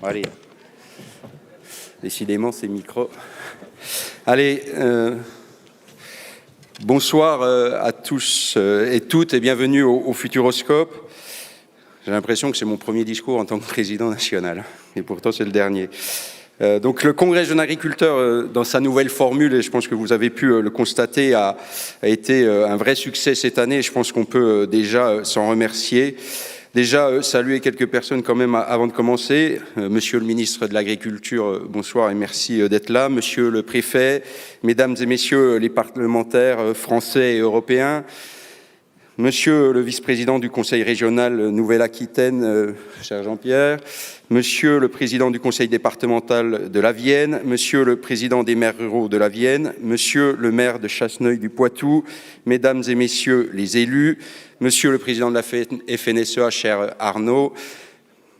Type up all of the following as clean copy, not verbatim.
Allez, décidément, ces micros. Allez, bonsoir à tous et toutes et bienvenue au Futuroscope. J'ai l'impression que c'est mon premier discours en tant que président national, et pourtant c'est le dernier. Donc le Congrès Jeunes Agriculteurs, dans sa nouvelle formule, et je pense que vous avez pu le constater, a été un vrai succès cette année. Je pense qu'on peut déjà s'en remercier. Déjà, saluer quelques personnes quand même avant de commencer. Monsieur le ministre de l'Agriculture, bonsoir et merci d'être là. Monsieur le préfet, mesdames et messieurs les parlementaires français et européens, monsieur le vice-président du Conseil régional Nouvelle-Aquitaine, cher Jean-Pierre, monsieur le président du Conseil départemental de la Vienne, monsieur le président des maires ruraux de la Vienne, monsieur le maire de Chasseneuil-du-Poitou, mesdames et messieurs les élus, monsieur le président de la FNSEA, cher Arnaud,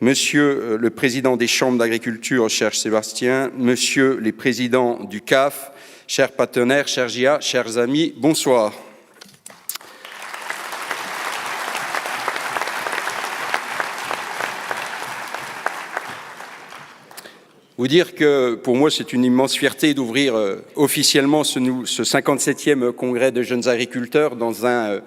monsieur le président des chambres d'agriculture, cher Sébastien, monsieur les présidents du CAF, chers partenaires, cher Gia, chers amis, bonsoir. Vous dire que pour moi c'est une immense fierté d'ouvrir officiellement ce 57e congrès de jeunes agriculteurs dans un,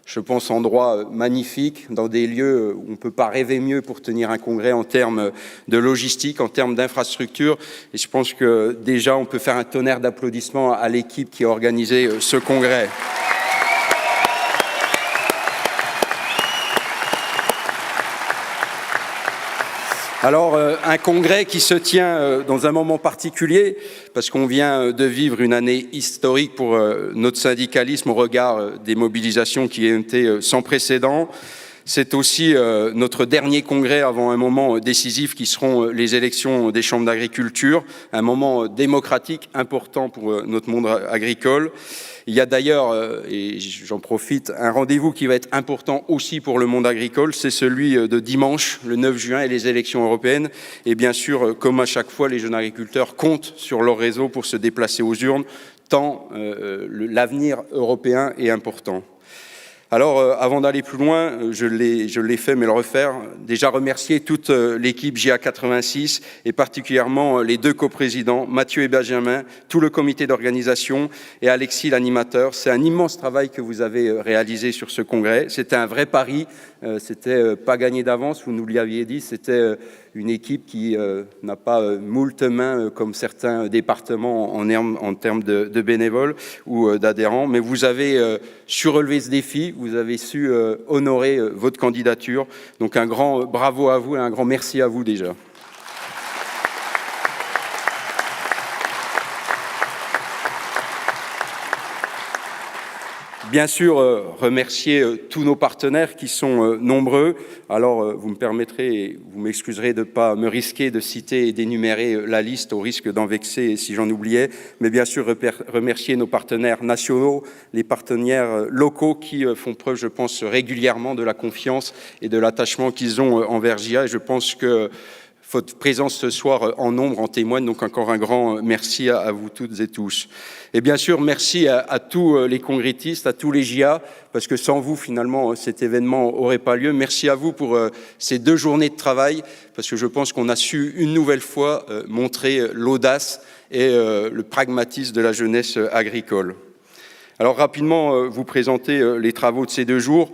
je pense, endroit magnifique, dans des lieux où on ne peut pas rêver mieux pour tenir un congrès en termes de logistique, en termes d'infrastructure. Et je pense que déjà on peut faire un tonnerre d'applaudissements à l'équipe qui a organisé ce congrès. Alors, un congrès qui se tient dans un moment particulier, parce qu'on vient de vivre une année historique pour notre syndicalisme au regard des mobilisations qui ont été sans précédent. C'est aussi notre dernier congrès avant un moment décisif qui seront les élections des chambres d'agriculture, un moment démocratique important pour notre monde agricole. Il y a d'ailleurs, et j'en profite, un rendez-vous qui va être important aussi pour le monde agricole, c'est celui de dimanche, le 9 juin, et les élections européennes. Et bien sûr, comme à chaque fois, les jeunes agriculteurs comptent sur leur réseau pour se déplacer aux urnes, tant l'avenir européen est important. Alors, avant d'aller plus loin, je l'ai fait, mais le refaire, déjà remercier toute l'équipe GA86 et particulièrement les deux coprésidents, Mathieu et Benjamin, tout le comité d'organisation et Alexis, l'animateur. C'est un immense travail que vous avez réalisé sur ce congrès. C'était un vrai pari, c'était pas gagné d'avance, vous nous l'aviez dit, c'était une équipe qui n'a pas moult mains comme certains départements en termes de bénévoles ou d'adhérents, mais vous avez su relever ce défi, vous avez su honorer votre candidature. Donc un grand bravo à vous et un grand merci à vous déjà. Bien sûr, remercier tous nos partenaires qui sont nombreux. Alors, vous me permettrez et vous m'excuserez de ne pas me risquer de citer et d'énumérer la liste au risque d'en vexer si j'en oubliais. Mais bien sûr, remercier nos partenaires nationaux, les partenaires locaux qui font preuve, je pense, régulièrement de la confiance et de l'attachement qu'ils ont envers GIA. Et je pense que votre présence ce soir en nombre en témoigne, donc encore un grand merci à vous toutes et tous. Et bien sûr, merci à tous les congrétistes, à tous les GIA, parce que sans vous, finalement, cet événement n'aurait pas lieu. Merci à vous pour ces 2 journées de travail, parce que je pense qu'on a su une nouvelle fois montrer l'audace et le pragmatisme de la jeunesse agricole. Alors rapidement, vous présenter les travaux de ces 2 jours.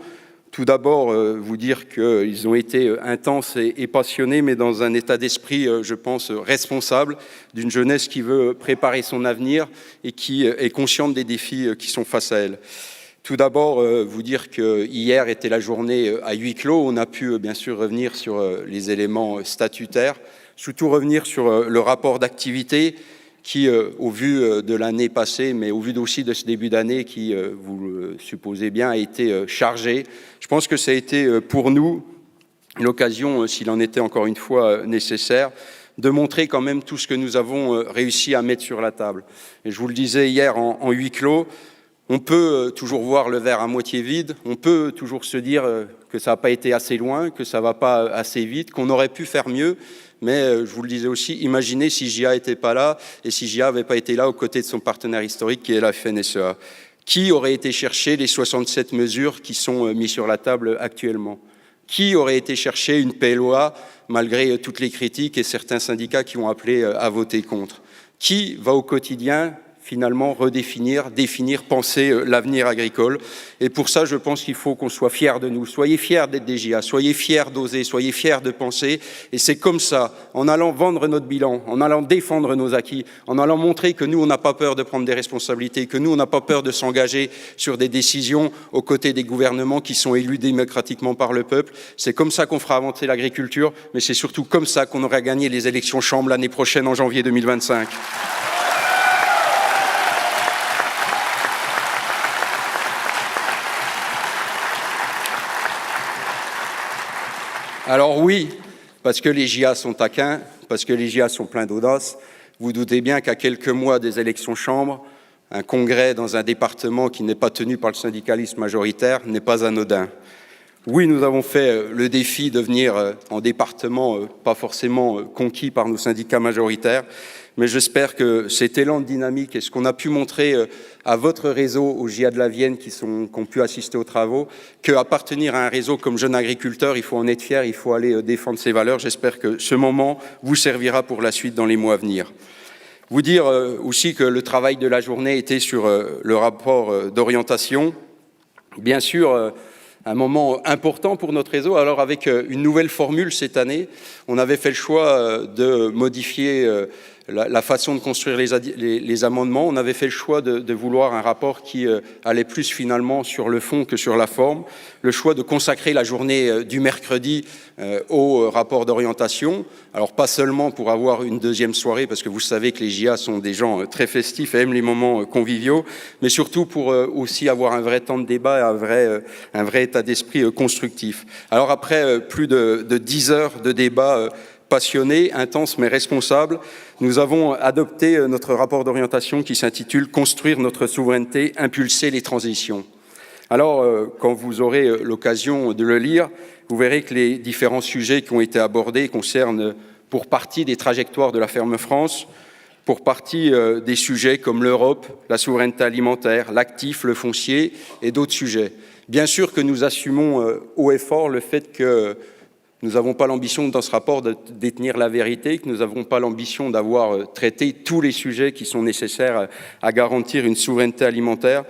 Tout d'abord, vous dire qu'ils ont été intenses et passionnés, mais dans un état d'esprit, je pense, responsable, d'une jeunesse qui veut préparer son avenir et qui est consciente des défis qui sont face à elle. Tout d'abord, vous dire que hier était la journée à huis clos. On a pu, bien sûr, revenir sur les éléments statutaires, surtout revenir sur le rapport d'activité, qui, au vu de l'année passée, mais au vu aussi de ce début d'année qui, vous le supposez bien, a été chargé. Je pense que ça a été pour nous l'occasion, s'il en était encore une fois nécessaire, de montrer quand même tout ce que nous avons réussi à mettre sur la table. Et je vous le disais hier en huis clos, on peut toujours voir le verre à moitié vide, on peut toujours se dire que ça n'a pas été assez loin, que ça ne va pas assez vite, qu'on aurait pu faire mieux. Mais je vous le disais aussi, imaginez si GIA n'était pas là et si GIA n'avait pas été là aux côtés de son partenaire historique qui est la FNSEA. Qui aurait été chercher les 67 mesures qui sont mises sur la table actuellement ? Qui aurait été chercher une PLOA malgré toutes les critiques et certains syndicats qui ont appelé à voter contre? Qui va au quotidien finalement définir, penser l'avenir agricole? Et pour ça, je pense qu'il faut qu'on soit fiers de nous. Soyez fiers d'être des JA, soyez fiers d'oser, soyez fiers de penser. Et c'est comme ça, en allant vendre notre bilan, en allant défendre nos acquis, en allant montrer que nous, on n'a pas peur de prendre des responsabilités, que nous, on n'a pas peur de s'engager sur des décisions aux côtés des gouvernements qui sont élus démocratiquement par le peuple. C'est comme ça qu'on fera avancer l'agriculture, mais c'est surtout comme ça qu'on aura gagné les élections Chambre l'année prochaine en janvier 2025. Alors oui, parce que les JA sont taquins, parce que les JA sont pleins d'audace, vous doutez bien qu'à quelques mois des élections Chambre, un congrès dans un département qui n'est pas tenu par le syndicalisme majoritaire n'est pas anodin. Oui, nous avons fait le défi de venir en département pas forcément conquis par nos syndicats majoritaires, mais j'espère que cet élan de dynamique et ce qu'on a pu montrer à votre réseau, aux JA de la Vienne qui ont pu assister aux travaux, qu'appartenir à un réseau comme Jeunes Agriculteurs, il faut en être fier, il faut aller défendre ses valeurs. J'espère que ce moment vous servira pour la suite dans les mois à venir. Vous dire aussi que le travail de la journée était sur le rapport d'orientation. Bien sûr, un moment important pour notre réseau. Alors avec une nouvelle formule cette année, on avait fait le choix de modifier la façon de construire les amendements. On avait fait le choix de vouloir un rapport qui allait plus finalement sur le fond que sur la forme. Le choix de consacrer la journée du mercredi au rapport d'orientation. Alors pas seulement pour avoir une deuxième soirée, parce que vous savez que les JA sont des gens très festifs et aiment les moments conviviaux, mais surtout pour aussi avoir un vrai temps de débat et un vrai état d'esprit constructif. Alors après plus de 10 heures de débat passionné, intense mais responsable, nous avons adopté notre rapport d'orientation qui s'intitule « Construire notre souveraineté, impulser les transitions ». Alors, quand vous aurez l'occasion de le lire, vous verrez que les différents sujets qui ont été abordés concernent pour partie des trajectoires de la ferme France, pour partie des sujets comme l'Europe, la souveraineté alimentaire, l'actif, le foncier et d'autres sujets. Bien sûr que nous assumons haut et fort le fait que nous n'avons pas l'ambition dans ce rapport de détenir la vérité, que nous n'avons pas l'ambition d'avoir traité tous les sujets qui sont nécessaires à garantir une souveraineté alimentaire,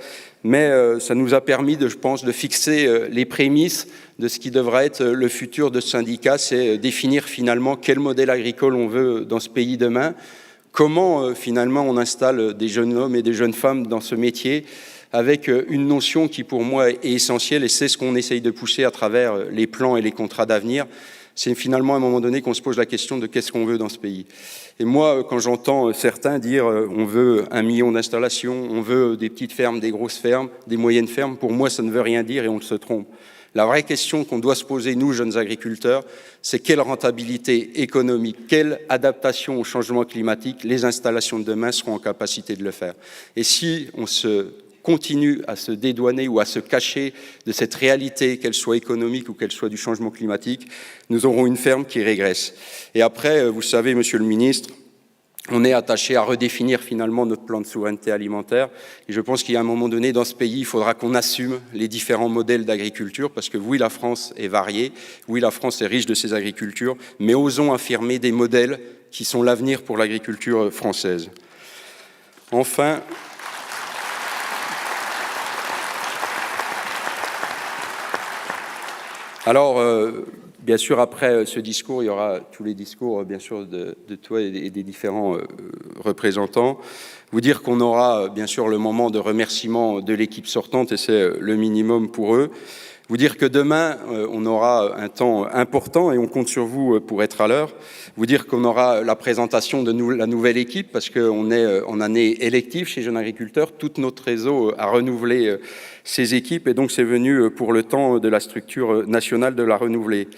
mais ça nous a permis, je pense, de fixer les prémices de ce qui devra être le futur de ce syndicat, c'est définir finalement quel modèle agricole on veut dans ce pays demain, comment finalement on installe des jeunes hommes et des jeunes femmes dans ce métier, avec une notion qui pour moi est essentielle, et c'est ce qu'on essaye de pousser à travers les plans et les contrats d'avenir. C'est finalement à un moment donné qu'on se pose la question de qu'est-ce qu'on veut dans ce pays. Et moi, quand j'entends certains dire on veut 1 million d'installations, on veut des petites fermes, des grosses fermes, des moyennes fermes, pour moi ça ne veut rien dire et on se trompe. La vraie question qu'on doit se poser, nous, jeunes agriculteurs, c'est quelle rentabilité économique, quelle adaptation au changement climatique les installations de demain seront en capacité de le faire. Et si on continue à se dédouaner ou à se cacher de cette réalité, qu'elle soit économique ou qu'elle soit du changement climatique, nous aurons une ferme qui régresse. Et après, vous savez, Monsieur le Ministre, on est attaché à redéfinir finalement notre plan de souveraineté alimentaire. Et je pense qu'il y a un moment donné, dans ce pays, il faudra qu'on assume les différents modèles d'agriculture, parce que oui, la France est variée, oui, la France est riche de ses agricultures, mais osons affirmer des modèles qui sont l'avenir pour l'agriculture française. Enfin, alors, bien sûr, après ce discours, il y aura tous les discours, bien sûr, de toi et des différents représentants. Vous dire qu'on aura, bien sûr, le moment de remerciement de l'équipe sortante, et c'est le minimum pour eux. Vous dire que demain, on aura un temps important et on compte sur vous pour être à l'heure. Vous dire qu'on aura la présentation de la nouvelle équipe, parce qu'on est en année élective chez Jeunes Agriculteurs. Tout notre réseau a renouvelé ses équipes, et donc c'est venu pour le temps de la structure nationale de la renouveler.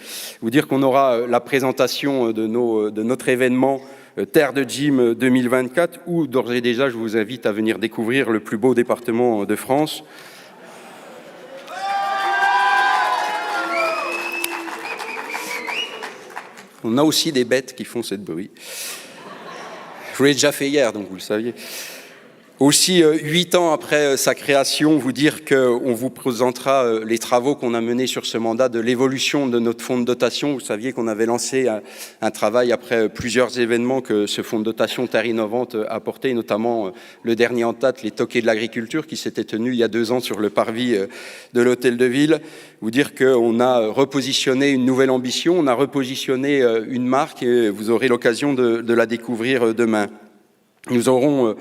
Vous dire qu'on aura la présentation de notre événement Terre de Gym 2024, où d'ores et déjà je vous invite à venir découvrir le plus beau département de France. On a aussi des bêtes qui font ce bruit. Je vous l'ai déjà fait hier, donc vous le saviez. Aussi, 8 ans après sa création, vous dire qu'on vous présentera les travaux qu'on a menés sur ce mandat de l'évolution de notre fonds de dotation. Vous saviez qu'on avait lancé un travail après plusieurs événements que ce fonds de dotation Terre Innovante a porté, notamment le dernier en date, les Toquets de l'agriculture, qui s'était tenu il y a 2 ans sur le parvis de l'Hôtel de Ville. Vous dire qu'on a repositionné une nouvelle ambition, on a repositionné une marque et vous aurez l'occasion de la découvrir demain. Nous aurons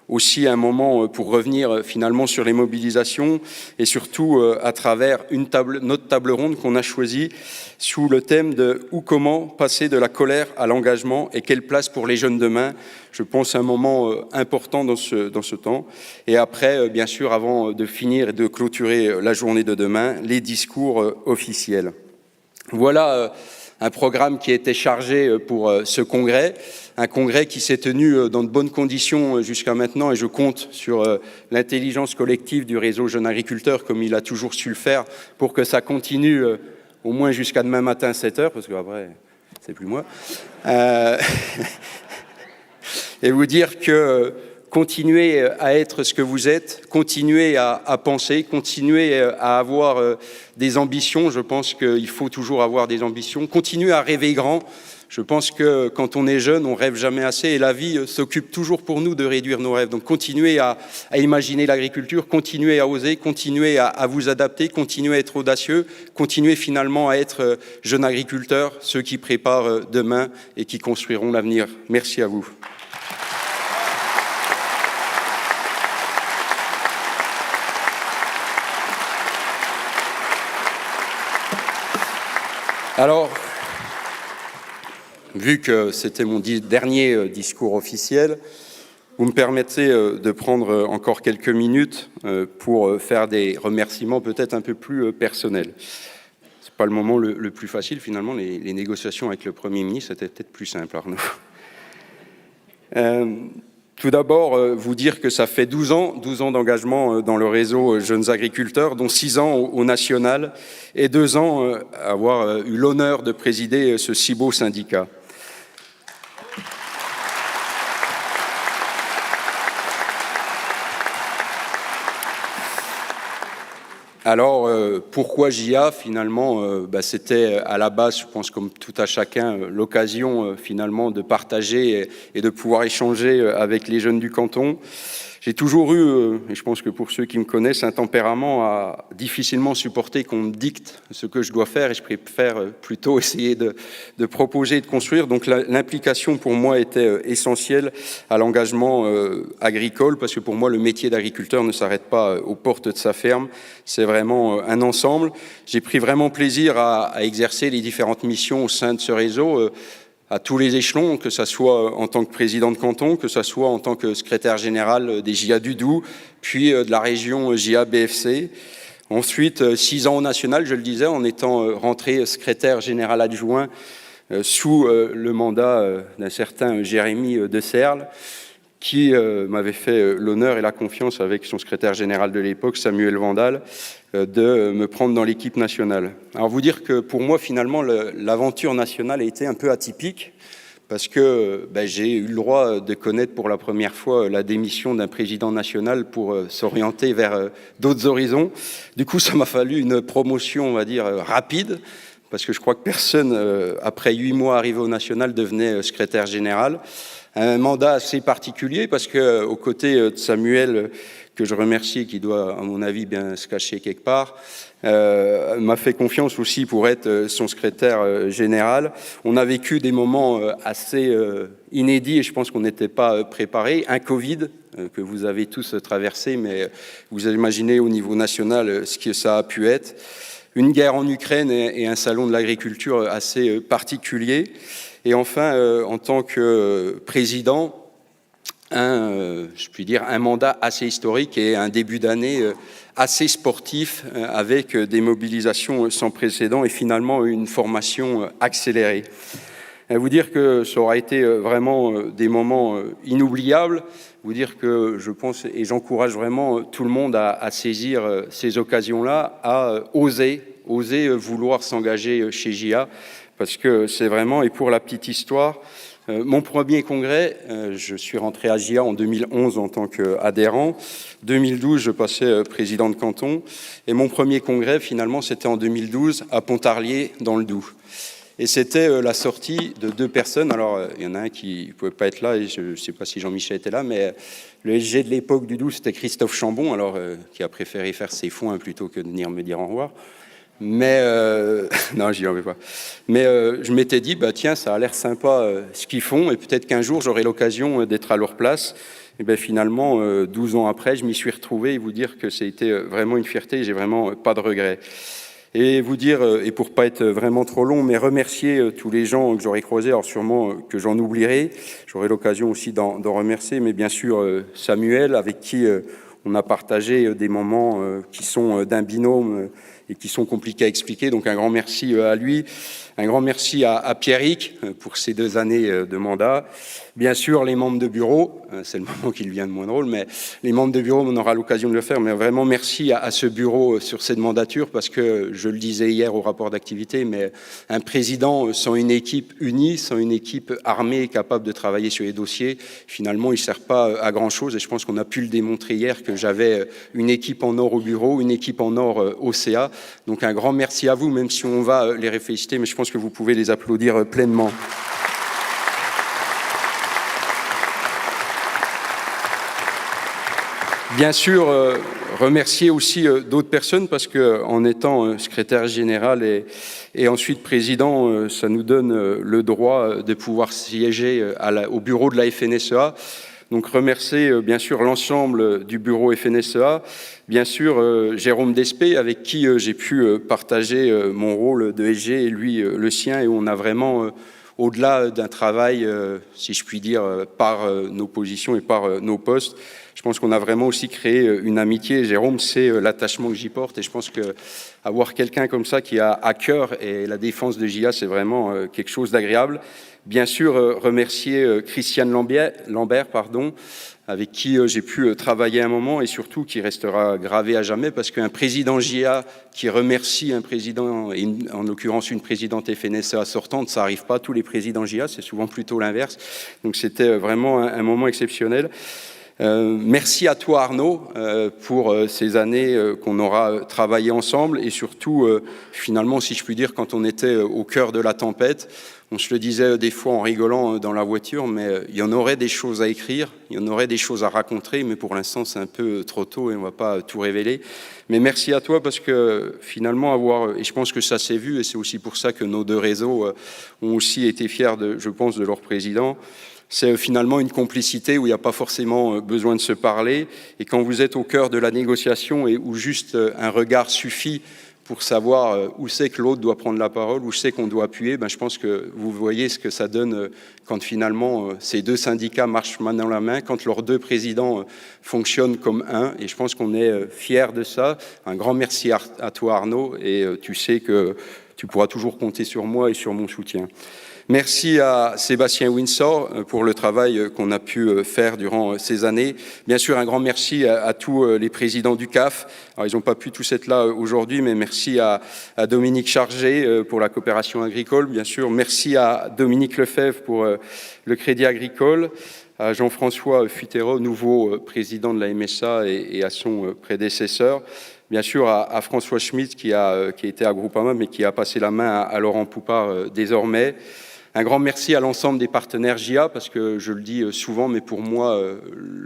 aussi un moment pour revenir finalement sur les mobilisations et surtout à travers notre table ronde qu'on a choisie sous le thème de « Ou comment passer de la colère à l'engagement et quelle place pour les jeunes demain ?» Je pense un moment important dans ce temps. Et après, bien sûr, avant de finir et de clôturer la journée de demain, les discours officiels. Voilà un programme qui était chargé pour ce congrès, un congrès qui s'est tenu dans de bonnes conditions jusqu'à maintenant, et je compte sur l'intelligence collective du réseau Jeunes Agriculteurs, comme il a toujours su le faire, pour que ça continue au moins jusqu'à demain matin 7h, parce qu'après, c'est plus moi. Et vous dire que continuez à être ce que vous êtes, continuez à penser, continuez à avoir des ambitions. Je pense qu'il faut toujours avoir des ambitions. Continuez à rêver grand. Je pense que quand on est jeune, on rêve jamais assez et la vie s'occupe toujours pour nous de réduire nos rêves. Donc continuez à imaginer l'agriculture, continuez à oser, continuez à vous adapter, continuez à être audacieux, continuez finalement à être jeunes agriculteurs, ceux qui préparent demain et qui construiront l'avenir. Merci à vous. Alors, vu que c'était mon dernier discours officiel, vous me permettez de prendre encore quelques minutes pour faire des remerciements peut-être un peu plus personnels. Ce n'est pas le moment le plus facile, finalement, les négociations avec le Premier ministre étaient peut-être plus simples, Arnaud. Tout d'abord, vous dire que ça fait 12 ans d'engagement dans le réseau Jeunes Agriculteurs, dont 6 ans au national et 2 ans avoir eu l'honneur de présider ce si beau syndicat. Alors, pourquoi JA, finalement, c'était à la base, je pense, comme tout à chacun, l'occasion, finalement, de partager et de pouvoir échanger avec les jeunes du canton. J'ai toujours eu, et je pense que pour ceux qui me connaissent, un tempérament à difficilement supporter qu'on me dicte ce que je dois faire, et je préfère plutôt essayer de proposer et de construire. Donc l'implication pour moi était essentielle à l'engagement agricole, parce que pour moi le métier d'agriculteur ne s'arrête pas aux portes de sa ferme, c'est vraiment un ensemble. J'ai pris vraiment plaisir à exercer les différentes missions au sein de ce réseau, à tous les échelons, que ce soit en tant que président de canton, que ce soit en tant que secrétaire général des JA du Doubs, puis de la région JA BFC. Ensuite, 6 ans au national, je le disais, en étant rentré secrétaire général adjoint sous le mandat d'un certain Jérémy de Serles, qui m'avait fait l'honneur et la confiance avec son secrétaire général de l'époque, Samuel Vandal, de me prendre dans l'équipe nationale. Alors vous dire que pour moi, finalement, l'aventure nationale a été un peu atypique, parce que j'ai eu le droit de connaître pour la première fois la démission d'un président national pour s'orienter vers d'autres horizons. Du coup, ça m'a fallu une promotion, on va dire, rapide, parce que je crois que personne, après 8 mois arrivé au national, devenait secrétaire général. Un mandat assez particulier, parce qu'aux côtés de Samuel, que je remercie, qui doit, à mon avis, bien se cacher quelque part, m'a fait confiance aussi pour être son secrétaire général. On a vécu des moments assez inédits, et je pense qu'on n'était pas préparés. Un Covid que vous avez tous traversé, mais vous imaginez au niveau national ce que ça a pu être. Une guerre en Ukraine et un salon de l'agriculture assez particulier. Et enfin, en tant que président, je puis dire, un mandat assez historique et un début d'année assez sportif avec des mobilisations sans précédent et finalement une formation accélérée. Et vous dire que ça aura été vraiment des moments inoubliables. Vous dire que je pense et j'encourage vraiment tout le monde à saisir ces occasions-là, à oser vouloir s'engager chez JA, parce que c'est vraiment, et pour la petite histoire, Mon premier congrès, je suis rentré à GIA en 2011 en tant qu'adhérent. 2012, je passais président de canton. Et mon premier congrès, finalement, c'était en 2012 à Pontarlier, dans le Doubs. Et c'était la sortie de 2 personnes. Alors, il y en a un qui ne pouvait pas être là, et je ne sais pas si Jean-Michel était là, mais le SG de l'époque du Doubs, c'était Christophe Chambon, alors, qui a préféré faire ses foins plutôt que de venir me dire au revoir. Mais, non, j'y vais pas. Mais je m'étais dit, bah, tiens, ça a l'air sympa ce qu'ils font, et peut-être qu'un jour, j'aurai l'occasion d'être à leur place. Et bien finalement, 12 ans après, je m'y suis retrouvé, et vous dire que c'était vraiment une fierté, et j'ai vraiment pas de regrets. Et vous dire, et pour pas être vraiment trop long, mais remercier tous les gens que j'aurais croisés, alors sûrement que j'en oublierai, j'aurai l'occasion aussi d'en remercier, mais bien sûr Samuel, avec qui on a partagé des moments qui sont d'un binôme et qui sont compliqués à expliquer, donc un grand merci à lui, un grand merci à Pierrick pour ces 2 années de mandat. Bien sûr, les membres de bureau, c'est le moment qui devient moins drôle, mais les membres de bureau, on aura l'occasion de le faire, mais vraiment merci à ce bureau sur cette mandature, parce que je le disais hier au rapport d'activité, mais un président sans une équipe unie, sans une équipe armée capable de travailler sur les dossiers, finalement, il ne sert pas à grand-chose, et je pense qu'on a pu le démontrer hier que j'avais une équipe en or au bureau, une équipe en or au CA, donc un grand merci à vous, même si on va les féliciter, mais je pense que vous pouvez les applaudir pleinement. Bien sûr, remercier aussi d'autres personnes, parce qu'en étant secrétaire général et ensuite président, ça nous donne le droit de pouvoir siéger au bureau de la FNSEA. Donc remercier bien sûr l'ensemble du bureau FNSEA, bien sûr Jérôme Despé, avec qui j'ai pu partager mon rôle de SG et lui le sien, et où on a vraiment, au-delà d'un travail, si je puis dire, par nos positions et par nos postes, je pense qu'on a vraiment aussi créé une amitié. Jérôme, c'est l'attachement que j'y porte, et je pense qu'avoir quelqu'un comme ça qui a à cœur et la défense de GIA, c'est vraiment quelque chose d'agréable. Bien sûr, remercier Christiane Lambert, avec qui j'ai pu travailler un moment, et surtout qui restera gravé à jamais, parce qu'un président GIA qui remercie un président, et en l'occurrence une présidente FNSEA sortante, ça n'arrive pas à tous les présidents GIA, c'est souvent plutôt l'inverse. Donc c'était vraiment un moment exceptionnel. Merci à toi Arnaud pour ces années qu'on aura travaillé ensemble, et surtout finalement, si je puis dire, quand on était au cœur de la tempête, on se le disait des fois en rigolant dans la voiture, mais il y en aurait des choses à écrire, il y en aurait des choses à raconter, mais pour l'instant c'est un peu trop tôt et on ne va pas tout révéler. Mais merci à toi, parce que finalement et je pense que ça s'est vu, et c'est aussi pour ça que nos 2 réseaux ont aussi été fiers, je pense, de leur président. C'est finalement une complicité où il n'y a pas forcément besoin de se parler, et quand vous êtes au cœur de la négociation et où juste un regard suffit pour savoir où c'est que l'autre doit prendre la parole, où c'est qu'on doit appuyer, je pense que vous voyez ce que ça donne quand finalement ces 2 syndicats marchent main dans la main, quand leurs 2 présidents fonctionnent comme un, et je pense qu'on est fiers de ça. Un grand merci à toi Arnaud, et tu sais que tu pourras toujours compter sur moi et sur mon soutien. Merci à Sébastien Windsor pour le travail qu'on a pu faire durant ces années. Bien sûr, un grand merci à tous les présidents du CAF. Alors, ils n'ont pas pu tous être là aujourd'hui, mais merci à Dominique Chargé pour la coopération agricole. Bien sûr, merci à Dominique Lefebvre pour le crédit agricole, à Jean-François Futéro, nouveau président de la MSA, et à son prédécesseur. Bien sûr, à François Schmitt, qui était à Groupama, mais qui a passé la main à Laurent Poupard désormais. Un grand merci à l'ensemble des partenaires GIA, parce que je le dis souvent, mais pour moi,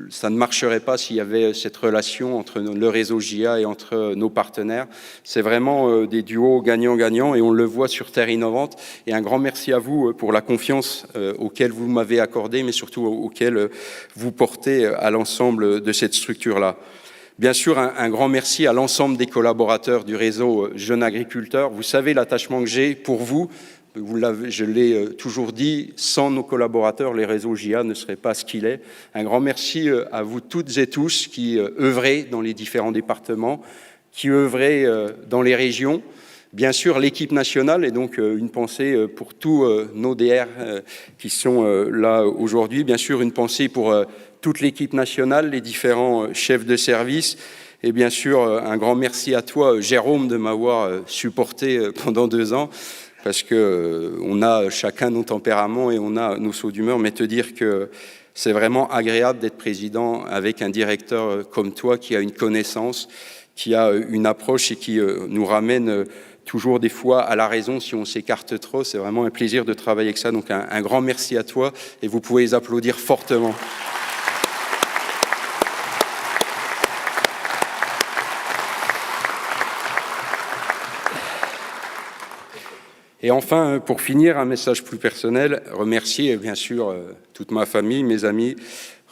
ça ne marcherait pas s'il y avait cette relation entre le réseau GIA et entre nos partenaires. C'est vraiment des duos gagnant-gagnant, et on le voit sur Terre Innovante. Et un grand merci à vous pour la confiance auquel vous m'avez accordé, mais surtout auquel vous portez à l'ensemble de cette structure-là. Bien sûr, un grand merci à l'ensemble des collaborateurs du réseau Jeunes Agriculteurs. Vous savez l'attachement que j'ai pour vous. Je l'ai toujours dit, sans nos collaborateurs, les réseaux GIA ne seraient pas ce qu'il est. Un grand merci à vous toutes et tous qui œuvrez dans les différents départements, qui œuvrez dans les régions. Bien sûr, l'équipe nationale, et donc une pensée pour tous nos DR qui sont là aujourd'hui. Bien sûr, une pensée pour toute l'équipe nationale, les différents chefs de service. Et bien sûr, un grand merci à toi, Jérôme, de m'avoir supporté pendant 2 ans. parce que on a chacun nos tempéraments et on a nos sauts d'humeur, mais te dire que c'est vraiment agréable d'être président avec un directeur comme toi qui a une connaissance, qui a une approche et qui nous ramène toujours des fois à la raison si on s'écarte trop. C'est vraiment un plaisir de travailler avec ça. Donc un grand merci à toi et vous pouvez les applaudir fortement. Et enfin, pour finir, un message plus personnel, remercier bien sûr toute ma famille, mes amis,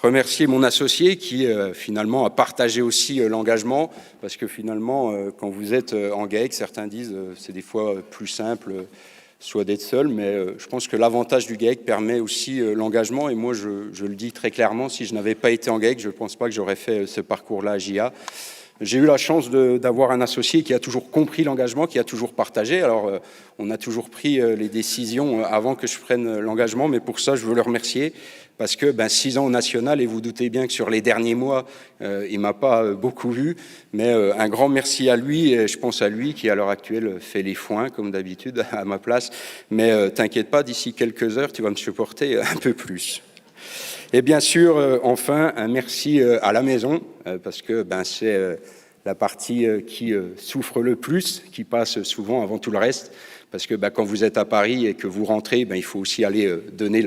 remercier mon associé qui finalement a partagé aussi l'engagement, parce que finalement, quand vous êtes en GAEC, certains disent c'est des fois plus simple, soit d'être seul, mais je pense que l'avantage du GAEC permet aussi l'engagement, et moi je le dis très clairement, si je n'avais pas été en GAEC, je ne pense pas que j'aurais fait ce parcours-là à JA. J'ai eu la chance d'avoir un associé qui a toujours compris l'engagement, qui a toujours partagé. Alors, on a toujours pris les décisions avant que je prenne l'engagement, mais pour ça, je veux le remercier, parce que 6 ans au national, et vous doutez bien que sur les derniers mois, il ne m'a pas beaucoup vu, mais un grand merci à lui, et je pense à lui qui, à l'heure actuelle, fait les foins, comme d'habitude, à ma place. Mais t'inquiète pas, d'ici quelques heures, tu vas me supporter un peu plus. Et bien sûr, enfin, un merci à la maison, parce que c'est la partie qui souffre le plus, qui passe souvent avant tout le reste, parce que quand vous êtes à Paris et que vous rentrez, il faut aussi aller donner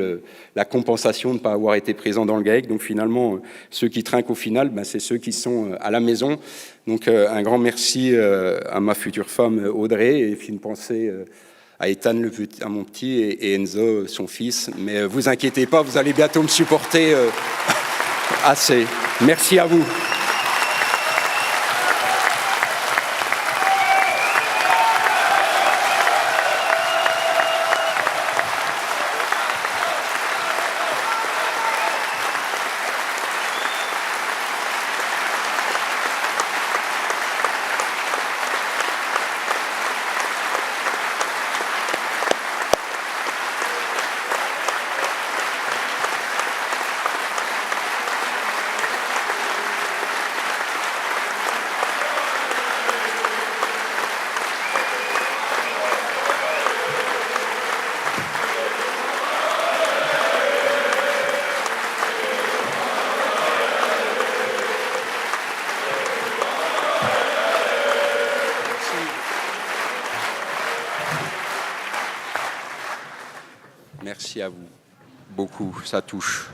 la compensation de ne pas avoir été présent dans le GAEC. Donc finalement, ceux qui trinquent au final, c'est ceux qui sont à la maison. Donc un grand merci à ma future femme Audrey, et puis une pensée à Ethan, à mon petit, et Enzo, son fils. Mais vous inquiétez pas, vous allez bientôt me supporter assez. Merci à vous. Merci à vous. Beaucoup, ça touche.